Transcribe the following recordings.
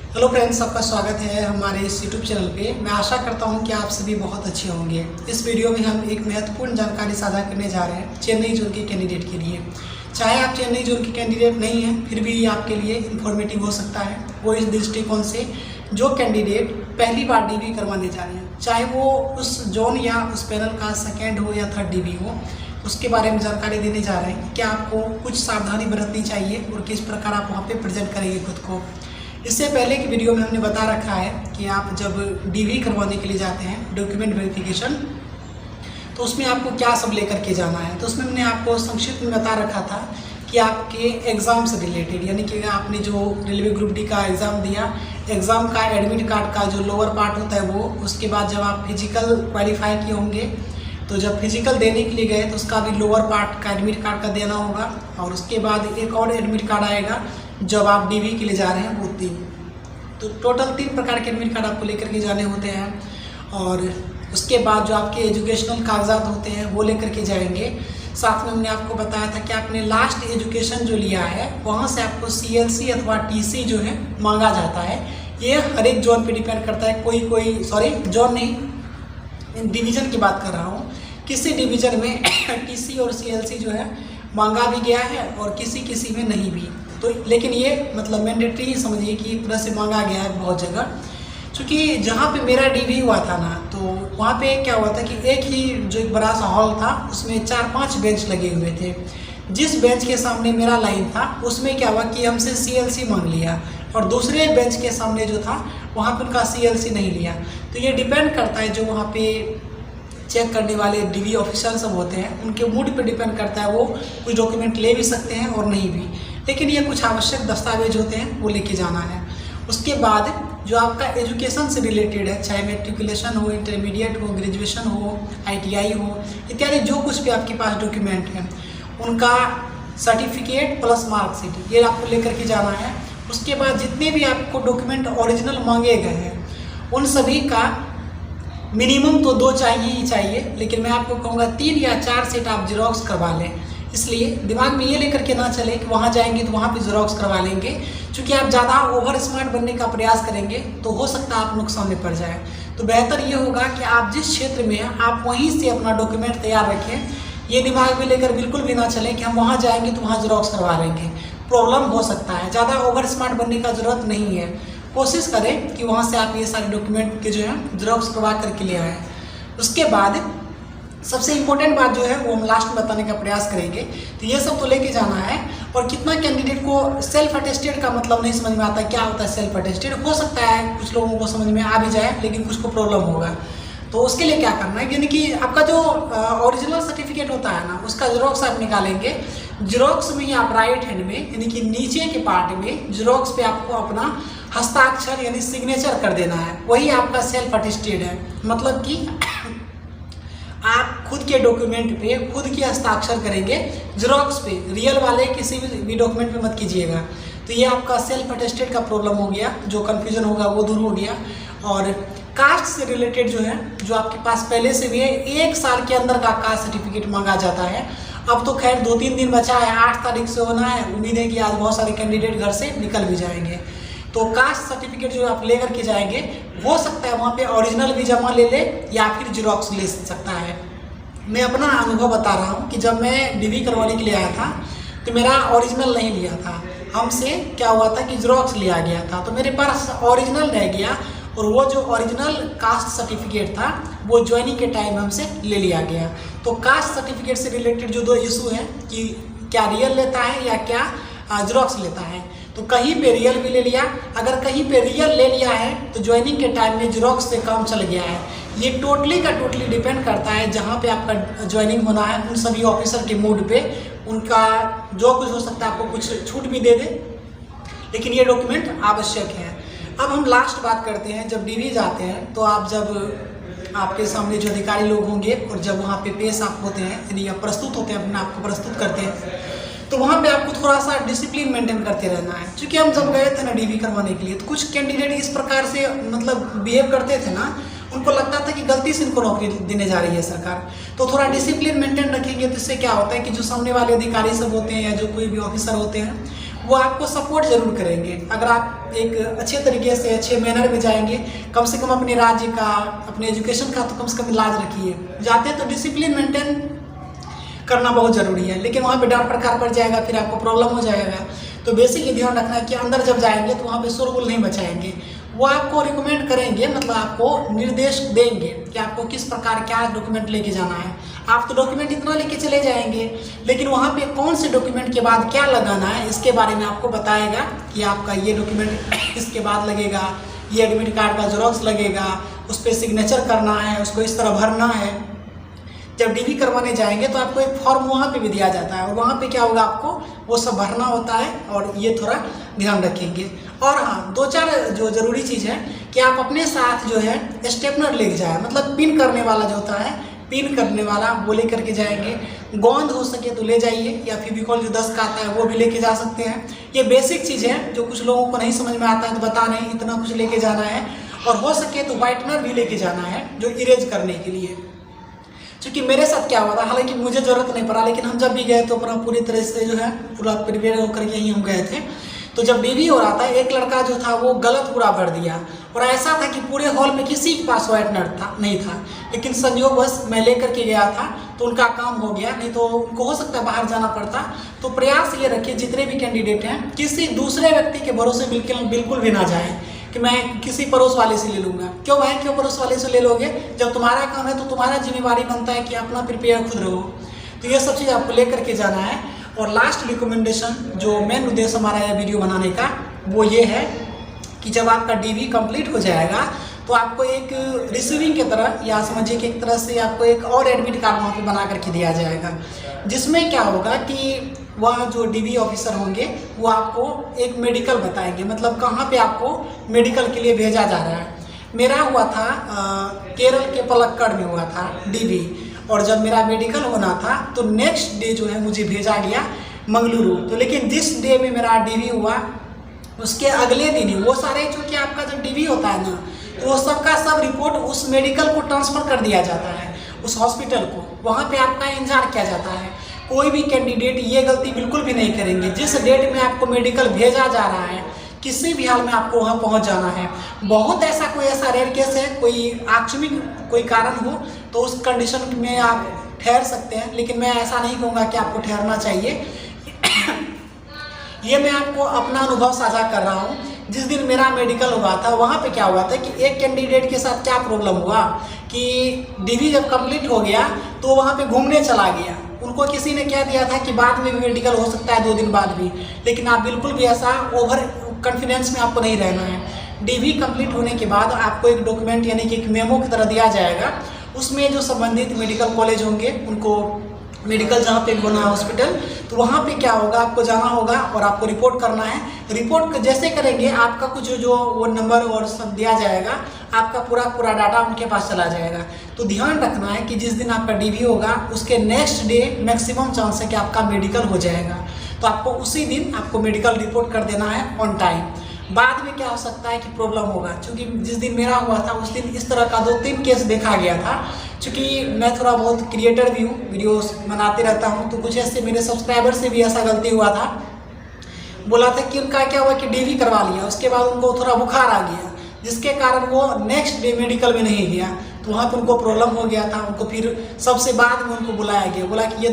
Hello friends, आपका स्वागत है हमारे इस यूट्यूब चैनल पे। मैं आशा करता हूं कि आप सभी बहुत अच्छे होंगे। इस वीडियो में हम एक महत्वपूर्ण जानकारी साझा करने जा रहे हैं चेन्नई जोन के कैंडिडेट के लिए। चाहे आप चेन्नई जोन के कैंडिडेट नहीं हैं, फिर भी आपके लिए इन्फॉर्मेटिव हो सकता है। वो इस दृष्टिकोण से जो कैंडिडेट पहली बार डीवी करवाने जा रहे हैं, चाहे वो उस जोन या उस पैनल का सेकेंड हो या थर्ड डीवी हो, उसके बारे में जानकारी देने जा रहे हैं कि आपको कुछ सावधानी बरतनी चाहिए और किस प्रकार आप वहाँ पे प्रेजेंट करेंगे खुद को। इससे पहले की वीडियो में हमने बता रखा है कि आप जब डीवी करवाने के लिए जाते हैं, डॉक्यूमेंट वेरिफिकेशन, तो उसमें आपको क्या सब लेकर के जाना है। तो उसमें हमने आपको संक्षिप्त में बता रखा था कि आपके एग्ज़ाम से रिलेटेड, यानी कि आपने जो रेलवे ग्रुप डी का एग्ज़ाम दिया, एग्ज़ाम का एडमिट कार्ड का जो लोअर पार्ट होता है वो, उसके बाद जब आप फिजिकल क्वालिफाई किए होंगे तो जब फिजिकल देने के लिए गए तो उसका भी लोअर पार्ट का एडमिट कार्ड का देना होगा, और उसके बाद एक और एडमिट कार्ड आएगा जब आप डीवी के लिए जा रहे हैं, वो 3। तो टोटल 3 प्रकार के एडमिट कार्ड आपको लेकर के जाने होते हैं। और उसके बाद जो आपके एजुकेशनल कागजात होते हैं वो लेकर के जाएंगे। साथ में हमने आपको बताया था कि आपने लास्ट एजुकेशन जो लिया है वहाँ से आपको CLC अथवा TC जो है मांगा जाता है। ये हर एक जोन पे डिपेंड करता है। जोन नहीं, डिवीज़न की बात कर रहा हूँ। किसी डिवीज़न में TC और CLC जो है मांगा भी गया है और किसी में नहीं भी। तो लेकिन ये मतलब मैंडेटरी समझिए कि पूरा से मांगा गया है बहुत जगह। क्योंकि जहाँ पे मेरा डीवी हुआ था ना, तो वहाँ पे क्या हुआ था कि एक ही जो एक बड़ा सा हॉल था उसमें 4-5 बेंच लगे हुए थे। जिस बेंच के सामने मेरा लाइन था उसमें क्या हुआ कि हमसे CLC मांग लिया, और दूसरे बेंच के सामने जो था वहाँ पर उनका CLC नहीं लिया। तो ये डिपेंड करता है, जो वहाँ पे चेक करने वाले डीवी ऑफिसर सब होते हैं उनके मूड पे डिपेंड करता है। वो कुछ डॉक्यूमेंट ले भी सकते हैं और नहीं भी, लेकिन ये कुछ आवश्यक दस्तावेज होते हैं वो लेके जाना है। उसके बाद जो आपका एजुकेशन से रिलेटेड है, चाहे मैट्रिकुलेशन हो, इंटरमीडिएट हो, ग्रेजुएशन हो, ITI हो, इत्यादि जो कुछ भी आपके पास डॉक्यूमेंट हैं, उनका सर्टिफिकेट प्लस मार्कशीट ये आपको लेकर के जाना है। उसके बाद जितने भी आपको डॉक्यूमेंट ओरिजिनल मांगे गए हैं उन सभी का मिनिमम तो 2 चाहिए ही चाहिए, लेकिन मैं आपको कहूँगा 3 या 4 सेट आप जेरोक्स करवा लें। इसलिए दिमाग में ये लेकर के ना चले कि वहाँ जाएंगे तो वहाँ पे जेरोक्स करवा लेंगे। क्योंकि आप ज़्यादा ओवर स्मार्ट बनने का प्रयास करेंगे तो हो सकता है आप नुकसान में पड़ जाए। तो बेहतर ये होगा कि आप जिस क्षेत्र में हैं आप वहीं से अपना डॉक्यूमेंट तैयार रखें। ये दिमाग में लेकर बिल्कुल भी ना चलें कि हम वहाँ जाएंगे तो वहाँ जेरोक्स करवा लेंगे, प्रॉब्लम हो सकता है। ज़्यादा ओवर स्मार्ट बनने का ज़रूरत नहीं है। कोशिश करें कि वहाँ से आप ये सारे डॉक्यूमेंट के जो है जेरोक्स करवा करके ले आएँ। उसके बाद सबसे इम्पोर्टेंट बात जो है वो हम लास्ट में बताने का प्रयास करेंगे। तो ये सब तो लेके जाना है। और कितना कैंडिडेट को सेल्फ अटेस्टेड का मतलब नहीं समझ में आता, क्या होता है सेल्फ अटेस्टेड। हो सकता है कुछ लोगों को समझ में आ भी जाए, लेकिन कुछ को प्रॉब्लम होगा। तो उसके लिए क्या करना है, यानी कि आपका जो ओरिजिनल सर्टिफिकेट होता है ना, उसका जेरोक्स आप निकालेंगे। जेरोक्स में ही आप राइट हैंड में, यानी कि नीचे के पार्ट में जेरोक्स पे आपको अपना हस्ताक्षर यानी सिग्नेचर कर देना है। वही आपका सेल्फ अटेस्टेड है। मतलब कि आप खुद के डॉक्यूमेंट पे खुद के हस्ताक्षर करेंगे जेरोक्स पे, रियल वाले किसी भी डॉक्यूमेंट पे मत कीजिएगा। तो ये आपका सेल्फ अटेस्टेड का प्रॉब्लम हो गया, जो कन्फ्यूजन होगा वो दूर हो गया। और कास्ट से रिलेटेड जो है, जो आपके पास पहले से भी है, 1 साल के अंदर का कास्ट सर्टिफिकेट मांगा जाता है। अब तो खैर 2-3 दिन बचा है, 8 तारीख से होना है। उम्मीद है कि आज बहुत सारे कैंडिडेट घर से निकल भी जाएंगे। तो कास्ट सर्टिफिकेट जो आप लेकर के जाएंगे, हो सकता है वहाँ पे ओरिजिनल भी जमा ले ले या फिर जेरोक्स ले सकता है। मैं अपना अनुभव बता रहा हूँ कि जब मैं डीवी करवाने के लिए आया था तो मेरा ओरिजिनल नहीं लिया था। हमसे क्या हुआ था कि जेरोक्स लिया गया था, तो मेरे पास ओरिजिनल रह गया। और वो जो ओरिजिनल कास्ट सर्टिफिकेट था वो ज्वाइनिंग के टाइम हमसे ले लिया गया। तो कास्ट सर्टिफिकेट से रिलेटेड जो 2 इशू हैं कि क्या रियल लेता है या क्या जेरोक्स लेता है। तो कहीं पे रियल भी ले लिया, अगर कहीं पे रियल ले लिया है तो ज्वाइनिंग के टाइम में जेरोक्स से काम चल गया है। ये टोटली का टोटली डिपेंड करता है जहाँ पे आपका ज्वाइनिंग होना है, उन सभी ऑफिसर के मूड पे। उनका जो कुछ हो सकता है आपको कुछ छूट भी दे दे, लेकिन ये डॉक्यूमेंट आवश्यक है। अब हम लास्ट बात करते हैं, जब डीवी जाते हैं तो आप जब आपके सामने जो अधिकारी लोग होंगे और जब वहाँ पे पेश आप होते हैं, यानी आप प्रस्तुत होते हैं, अपने आप को प्रस्तुत करते हैं, तो वहाँ पे आपको थोड़ा सा डिसिप्लिन मेंटेन करते रहना है। क्योंकि हम जब गए थे ना डीवी करवाने के लिए, तो कुछ कैंडिडेट इस प्रकार से मतलब बिहेव करते थे ना, उनको लगता था कि गलती से इनको नौकरी देने जा रही है सरकार। तो थोड़ा डिसिप्लिन मेंटेन रखेंगे तो इससे क्या होता है कि जो सामने वाले अधिकारी सब होते हैं या जो कोई भी ऑफिसर होते हैं वो आपको सपोर्ट जरूर करेंगे। अगर आप एक अच्छे तरीके से अच्छे मैनर में जाएंगे, कम से कम अपने राज्य का, अपने एजुकेशन का तो कम से कम इलाज रखिए। जाते हैं तो डिसिप्लिन मेंटेन करना बहुत ज़रूरी है, लेकिन वहाँ पे डर प्रकार पड़ जाएगा, फिर आपको प्रॉब्लम हो जाएगा। तो बेसिक ये ध्यान रखना है कि अंदर जब जाएंगे तो वहाँ पे शोरगुल नहीं मचाएंगे। वो आपको रिकमेंड करेंगे, मतलब आपको निर्देश देंगे कि आपको किस प्रकार क्या डॉक्यूमेंट लेके जाना है। आप तो डॉक्यूमेंट इतना लेके चले जाएंगे, लेकिन वहाँ पे कौन से डॉक्यूमेंट के बाद क्या लगाना है इसके बारे में आपको बताएगा कि आपका ये डॉक्यूमेंट इसके बाद लगेगा, ये एडमिट कार्ड का जेरॉक्स लगेगा, उस पर सिग्नेचर करना है, उसको इस तरह भरना है। जब डीवी करवाने जाएंगे तो आपको एक फॉर्म वहाँ पे भी दिया जाता है, और वहाँ पे क्या होगा, आपको वो सब भरना होता है, और ये थोड़ा ध्यान रखेंगे। और हाँ, 2-4 जो ज़रूरी चीज़ है कि आप अपने साथ जो है स्टेपनर लेके जाए, मतलब पिन करने वाला जो होता है, पिन करने वाला वो ले करके जाएंगे। गोंद हो सके तो ले जाइए, या फेविकॉल जो 10 का आता है वो भी लेके जा सकते हैं। ये बेसिक चीज़ है जो कुछ लोगों को नहीं समझ में आता है, तो बता नहीं इतना कुछ लेके जाना है। और हो सके तो वाइटनर भी लेके जाना है जो इरेज करने के लिए। क्योंकि मेरे साथ क्या हुआ था, हालांकि मुझे ज़रूरत नहीं पड़ा, लेकिन हम जब भी गए तो अपना पूरी तरह से जो है पूरा प्रिपेयर होकर के ही हम गए थे। तो जब डीवी हो रहा था, एक लड़का जो था वो गलत पूरा भर दिया, और ऐसा था कि पूरे हॉल में किसी के पास वाइटनर नहीं था, लेकिन संयोगवश मैं लेकर के गया था तो उनका काम हो गया, नहीं तो उनको हो सकता है बाहर जाना पड़ता। तो प्रयास ये रखिए जितने भी कैंडिडेट हैं, किसी दूसरे व्यक्ति के भरोसे बिल्कुल भी ना जाए कि मैं किसी पड़ोस वाले से ले लूँगा। क्यों भाई, क्यों पड़ोस वाले से ले लोगे? जब तुम्हारा काम है तो तुम्हारा जिम्मेवारी बनता है कि अपना प्रिपेयर खुद रहो। तो ये सब चीज़ आपको लेकर के जाना है। और लास्ट रिकमेंडेशन, जो मेन उद्देश्य हमारा यह वीडियो बनाने का, वो ये है कि जब आपका डीवी कंप्लीट हो जाएगा तो आपको एक रिसीविंग की तरह, या समझिए कि एक तरह से आपको एक और एडमिट कार्ड वहाँ पे बना करके दिया जाएगा, जिसमें क्या होगा कि वह जो डीवी ऑफिसर होंगे वो आपको एक मेडिकल बताएंगे, मतलब कहाँ पे आपको मेडिकल के लिए भेजा जा रहा है। मेरा हुआ था केरल के पलक्कड़ में हुआ था डीवी, और जब मेरा मेडिकल होना था तो नेक्स्ट डे जो है मुझे भेजा गया मंगलुरु। तो लेकिन जिस डे में मेरा डीवी हुआ उसके अगले दिन ही वो सारे, चूँकि आपका जब डीवी होता है ना, तो वो सबका सब रिपोर्ट उस मेडिकल को ट्रांसफ़र कर दिया जाता है, उस हॉस्पिटल को। वहाँ पे आपका इंतजार किया जाता है। कोई भी कैंडिडेट ये गलती बिल्कुल भी नहीं करेंगे। जिस डेट में आपको मेडिकल भेजा जा रहा है, किसी भी हाल में आपको वहाँ पहुँच जाना है। बहुत ऐसा रेयर केस है, कोई आकस्मिक कोई कारण हो तो उस कंडीशन में आप ठहर सकते हैं, लेकिन मैं ऐसा नहीं कहूँगा कि आपको ठहरना चाहिए। ये मैं आपको अपना अनुभव साझा कर रहा हूँ। जिस दिन मेरा मेडिकल हुआ था वहाँ पे क्या हुआ था कि एक कैंडिडेट के साथ क्या प्रॉब्लम हुआ कि डीवी जब कंप्लीट हो गया तो वहाँ पे घूमने चला गया। उनको किसी ने क्या दिया था कि बाद में भी मेडिकल हो सकता है 2 दिन बाद भी, लेकिन आप बिल्कुल भी ऐसा ओवर कॉन्फिडेंस में आपको नहीं रहना है। डीवी कंप्लीट होने के बाद आपको एक डॉक्यूमेंट यानी कि एक मेमो की तरह दिया जाएगा। उसमें जो संबंधित मेडिकल कॉलेज होंगे, उनको मेडिकल जहाँ पे बना हॉस्पिटल, तो वहाँ पे क्या होगा, आपको जाना होगा और आपको रिपोर्ट करना है। रिपोर्ट जैसे करेंगे आपका कुछ जो वो नंबर और सब दिया जाएगा, आपका पूरा डाटा उनके पास चला जाएगा। तो ध्यान रखना है कि जिस दिन आपका डीवी होगा उसके नेक्स्ट डे मैक्सिमम चांस है कि आपका मेडिकल हो जाएगा। तो आपको उसी दिन आपको मेडिकल रिपोर्ट कर देना है ऑन टाइम। बाद में क्या हो सकता है कि प्रॉब्लम होगा, क्योंकि जिस दिन मेरा हुआ था उस दिन इस तरह का 2-3 केस देखा गया था। क्योंकि मैं थोड़ा बहुत क्रिएटर भी हूँ, वीडियोस बनाते रहता हूँ, तो कुछ ऐसे मेरे सब्सक्राइबर से भी ऐसा गलती हुआ था। बोला था कि उनका क्या हुआ कि डीवी करवा लिया, उसके बाद उनको थोड़ा बुखार आ गया, जिसके कारण वो नेक्स्ट डे मेडिकल में नहीं गया। तो वहाँ पर उनको प्रॉब्लम हो गया था। उनको फिर सबसे बाद में उनको बुलाया गया, बोला कि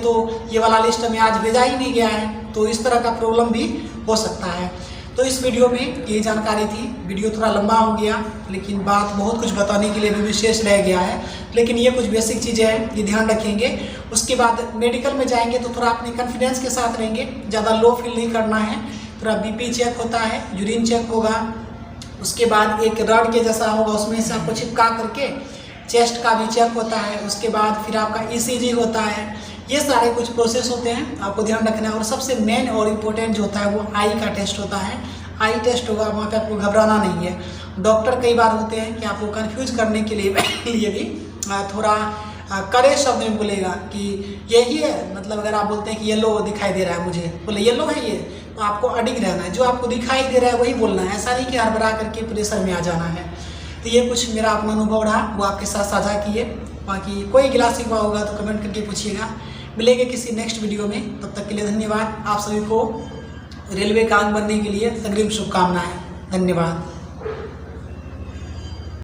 ये वाला लिस्ट में आज भेजा ही नहीं गया है। तो इस तरह का प्रॉब्लम भी हो सकता है। तो इस वीडियो में यही जानकारी थी। वीडियो थोड़ा लंबा हो गया, लेकिन बात बहुत कुछ बताने के लिए भी विशेष रह गया है, लेकिन ये कुछ बेसिक चीज़ें हैं, ये ध्यान रखेंगे। उसके बाद मेडिकल में जाएंगे तो थोड़ा अपने कॉन्फिडेंस के साथ रहेंगे, ज़्यादा लो फील नहीं करना है। थोड़ा बीपी चेक होता है, यूरिन चेक होगा, उसके बाद एक रड के जैसा होगा, उसमें से आपको चिपका करके चेस्ट का भी चेक होता है। उसके बाद फिर आपका ECG होता है। ये सारे कुछ प्रोसेस होते हैं, आपको ध्यान रखना है। और सबसे मेन और इम्पोर्टेंट जो होता है वो आई का टेस्ट होता है। आई टेस्ट होगा, वहाँ पे आपको घबराना नहीं है। डॉक्टर कई बार होते हैं कि आपको कंफ्यूज करने के लिए भी थोड़ा कड़े शब्द में बोलेगा कि यही है, मतलब अगर आप बोलते हैं कि येलो दिखाई दे रहा है मुझे, बोले येलो है ये, तो आपको अडिग रहना है, जो आपको दिखाई दे रहा है वही बोलना है। ऐसा नहीं कि हड़बड़ा करके प्रेशर में आ जाना है। तो ये कुछ मेरा अपना अनुभव रहा, वो आपके साथ साझा किए। बाकी कोई गिला शिकवा होगा तो कमेंट करके पूछिएगा। मिलेंगे किसी नेक्स्ट वीडियो में, तब तक के लिए धन्यवाद। आप सभी को रेलवे का अंग बनने के लिए अग्रिम शुभकामनाएं। धन्यवाद।